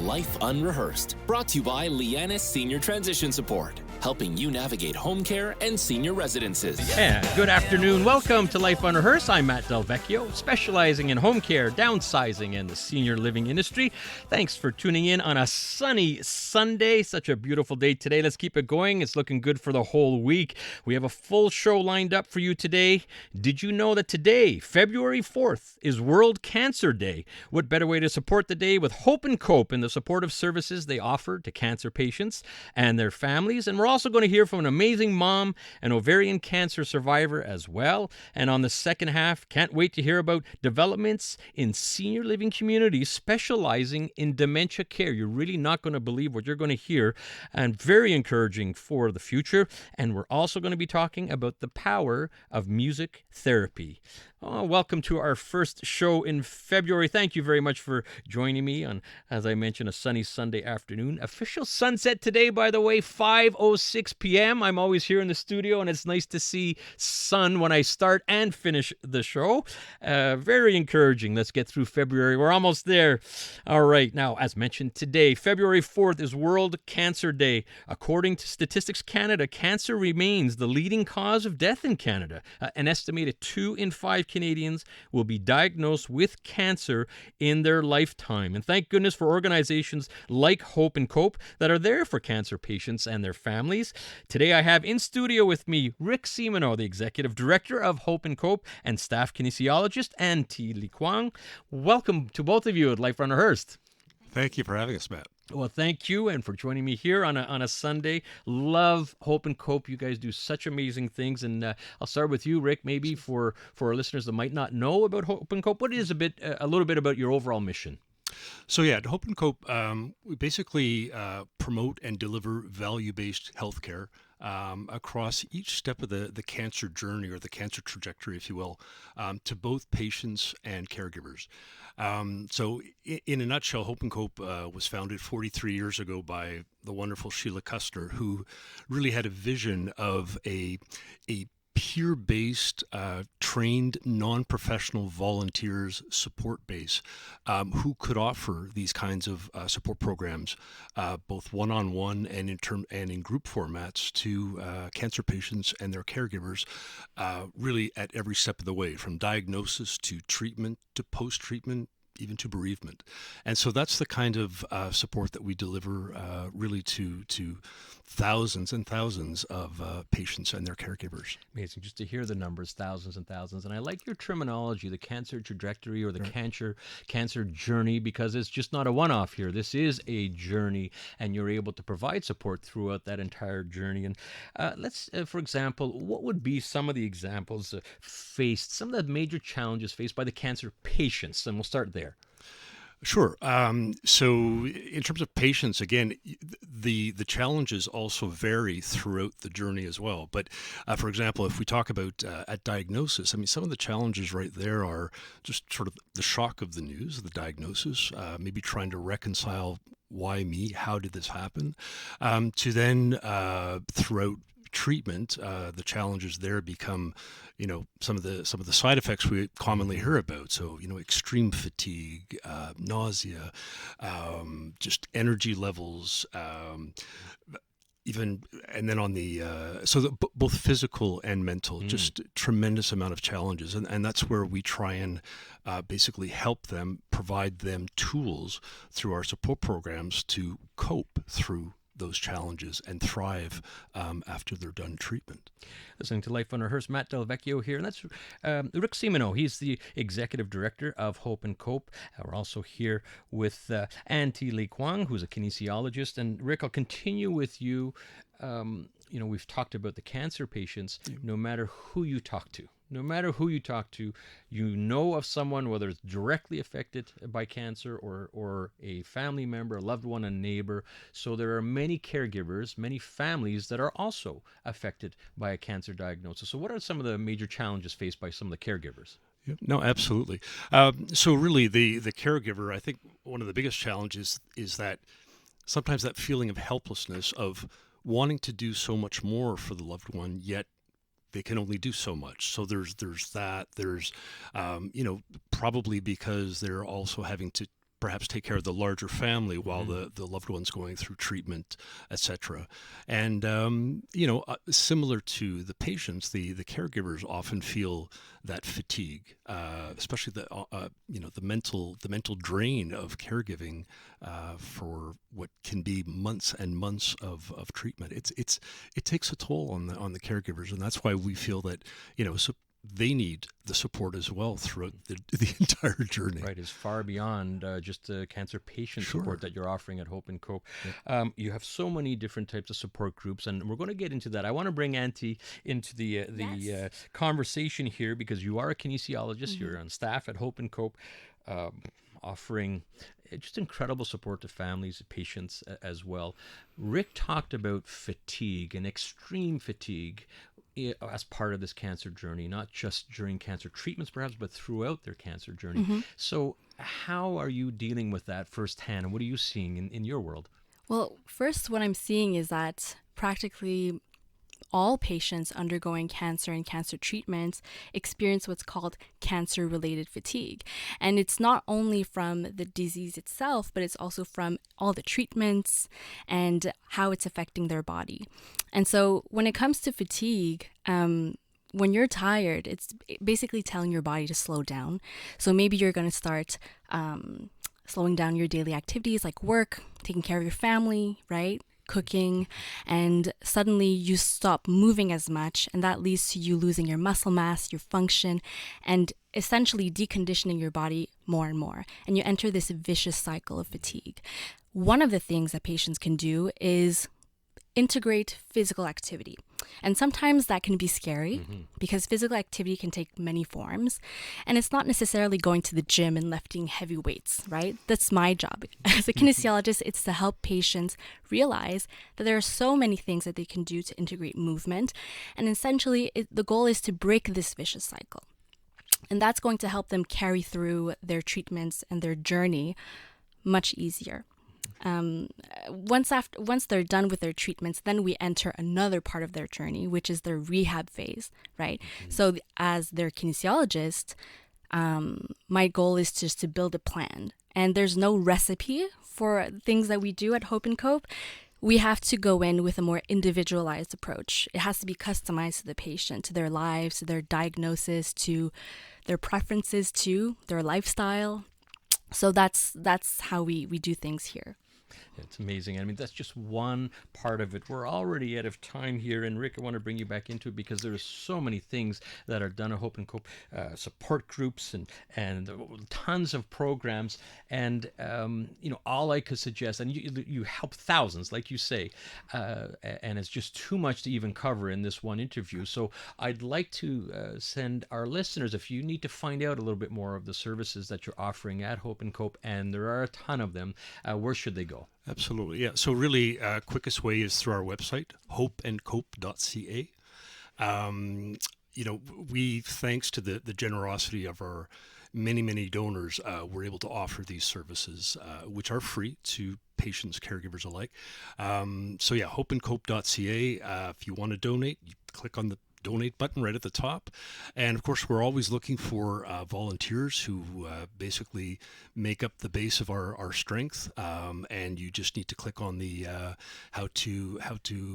Life Unrehearsed, brought to you by Lianas Senior Transition Support, helping you navigate home care and senior residences. Yeah, good afternoon. Welcome to Life Unrehearsed. I'm Matt Del Vecchio, specializing in home care, downsizing, and the senior living industry. Thanks for tuning in on a sunny Sunday. Such a beautiful day today. Let's keep it going. It's looking good for the whole week. We have a full show lined up for you today. Did you know that today, February 4th, is World Cancer Day? What better way to support the day with Hope and Cope and the supportive services they offer to cancer patients and their families. And we're also going to hear from an amazing mom, an ovarian cancer survivor as well. And on the second half, can't wait to hear about developments in senior living communities specializing in dementia care. You're really not going to believe what you're going to hear, and very encouraging for the future. And we're also going to be talking about the power of music therapy. Oh, welcome to our first show in February. Thank you very much for joining me on, as I mentioned, a sunny Sunday afternoon. Official sunset today, by the way, 5:06 p.m. I'm always here in the studio, and it's nice to see sun when I start and finish the show. Very encouraging. Let's get through February. We're almost there. All right. Now, as mentioned today, February 4th is World Cancer Day. According to Statistics Canada, cancer remains the leading cause of death in Canada. An estimated 2 in 5 Canadians will be diagnosed with cancer in their lifetime. And thank goodness for organizations like Hope and Cope that are there for cancer patients and their families. Today I have in studio with me Rick Simoneau, the Executive Director of Hope and Cope, and staff kinesiologist Anh Thy Le Quang. Welcome to both of you at Life Unrehearsed. Thank you for having us, Matt. Well, thank you, and for joining me here on a Sunday. Love Hope and Cope. You guys do such amazing things, and I'll start with you, Rick. Maybe for our listeners that might not know about Hope and Cope, what is a little bit about your overall mission? So yeah, at Hope and Cope, we basically promote and deliver value-based healthcare across each step of the cancer journey, or the cancer trajectory, if you will, to both patients and caregivers. So in a nutshell, Hope and Cope was founded 43 years ago by the wonderful Sheila Custer, who really had a vision of a peer-based, trained, non-professional volunteers support base who could offer these kinds of support programs, both one-on-one and in group formats, to cancer patients and their caregivers, really at every step of the way, from diagnosis to treatment to post-treatment, even to bereavement. And so that's the kind of support that we deliver really to thousands and thousands of patients and their caregivers. Amazing. Just to hear the numbers, thousands and thousands. And I like your terminology, the cancer trajectory, or the cancer journey, because it's just not a one-off here. This is a journey, and you're able to provide support throughout that entire journey. And let's, for example, what would be some of the examples faced, some of the major challenges faced by the cancer patients? And we'll start there. Sure. So in terms of patients, again, the challenges also vary throughout the journey as well. But for example, if we talk about at diagnosis, I mean, some of the challenges right there are just sort of the shock of the news, the diagnosis, maybe trying to reconcile why me, how did this happen, to then throughout treatment, the challenges there become, some of the side effects we commonly hear about. So, extreme fatigue, nausea, just energy levels, even, and then on the both physical and mental, just tremendous amount of challenges, and that's where we try and basically help them, provide them tools through our support programs to cope through those challenges and thrive after they're done treatment. Listening to Life Unrehearsed, Matt Del Vecchio here, and that's Rick Simoneau. He's the Executive Director of Hope and Cope. We're also here with Anh Thy Le Quang, who's a kinesiologist. And Rick, I'll continue with you. We've talked about the cancer patients. No matter who you talk to, you know of someone, whether it's directly affected by cancer or a family member, a loved one, a neighbor. So there are many caregivers, many families that are also affected by a cancer diagnosis. So what are some of the major challenges faced by some of the caregivers? No, absolutely. So really the caregiver, I think one of the biggest challenges is that sometimes that feeling of helplessness, of wanting to do so much more for the loved one, yet they can only do so much. So there's that. There's, probably because they're also having to perhaps take care of the larger family while the loved one's going through treatment, etc. And similar to the patients, the caregivers often feel that fatigue, especially the mental drain of caregiving for what can be months and months of treatment. It takes a toll on the caregivers, and that's why we feel that so they need the support as well throughout the entire journey. Right, is far beyond just the cancer patient Sure. support that you're offering at Hope and Cope. Yeah. You have so many different types of support groups, and we're going to get into that. I want to bring Auntie into the conversation here because you are a kinesiologist. You're on staff at Hope and Cope, offering just incredible support to families, patients as well. Rick talked about fatigue and extreme fatigue as part of this cancer journey, not just during cancer treatments perhaps, but throughout their cancer journey. So how are you dealing with that firsthand, and what are you seeing in your world? Well, first, what I'm seeing is that practically all patients undergoing cancer and cancer treatments experience what's called cancer-related fatigue. And it's not only from the disease itself, but it's also from all the treatments and how it's affecting their body. And so when it comes to fatigue, when you're tired, it's basically telling your body to slow down. So maybe you're going to start slowing down your daily activities like work, taking care of your family, right? Cooking, and suddenly you stop moving as much, and that leads to you losing your muscle mass, your function, and essentially deconditioning your body more and more. And you enter this vicious cycle of fatigue. One of the things that patients can do is integrate physical activity. And sometimes that can be scary because physical activity can take many forms. And it's not necessarily going to the gym and lifting heavy weights, right? That's my job. As a kinesiologist, it's to help patients realize that there are so many things that they can do to integrate movement. And essentially, the goal is to break this vicious cycle. And that's going to help them carry through their treatments and their journey much easier. Once they're done with their treatments, then we enter another part of their journey, which is their rehab phase, right? So as their kinesiologist, my goal is just to build a plan. And there's no recipe for things that we do at Hope and Cope. We have to go in with a more individualized approach. It has to be customized to the patient, to their lives, to their diagnosis, to their preferences, to their lifestyle. So that's how we do things here. It's amazing. I mean, that's just one part of it. We're already out of time here. And Rick, I want to bring you back into it because there are so many things that are done at Hope and Cope, support groups and tons of programs. And, all I could suggest, and you help thousands, like you say, and it's just too much to even cover in this one interview. So I'd like to send our listeners, if you need to find out a little bit more of the services that you're offering at Hope and Cope, and there are a ton of them, where should they go? Absolutely, yeah. So really, quickest way is through our website, hopeandcope.ca. We, thanks to the generosity of our many donors, we're able to offer these services, which are free to patients, caregivers alike. Hopeandcope.ca. If you want to donate, you click on the donate button right at the top. And of course, we're always looking for volunteers who basically make up the base of our strength. And you just need to click on the how to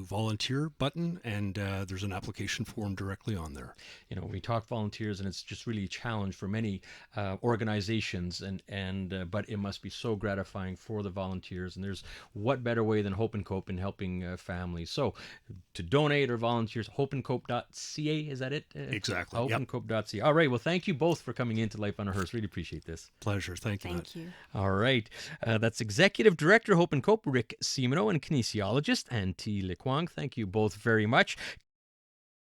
volunteer button, and there's an application form directly on there. We talk volunteers, and it's just really a challenge for many organizations, but it must be so gratifying for the volunteers. And there's what better way than Hope and Cope in helping families. So to donate or volunteers, hopeandcope.ca, is that it? Exactly. Hopeandcope.ca. All right. Well, thank you both for coming into Life on a Hearse. Really appreciate this. Pleasure. Thank you. Thank you. All right. That's Executive Director, Hope and Cope, Rick Simoneau, and kinesiologist, Anh Thy Le Quang. Thank you both very much.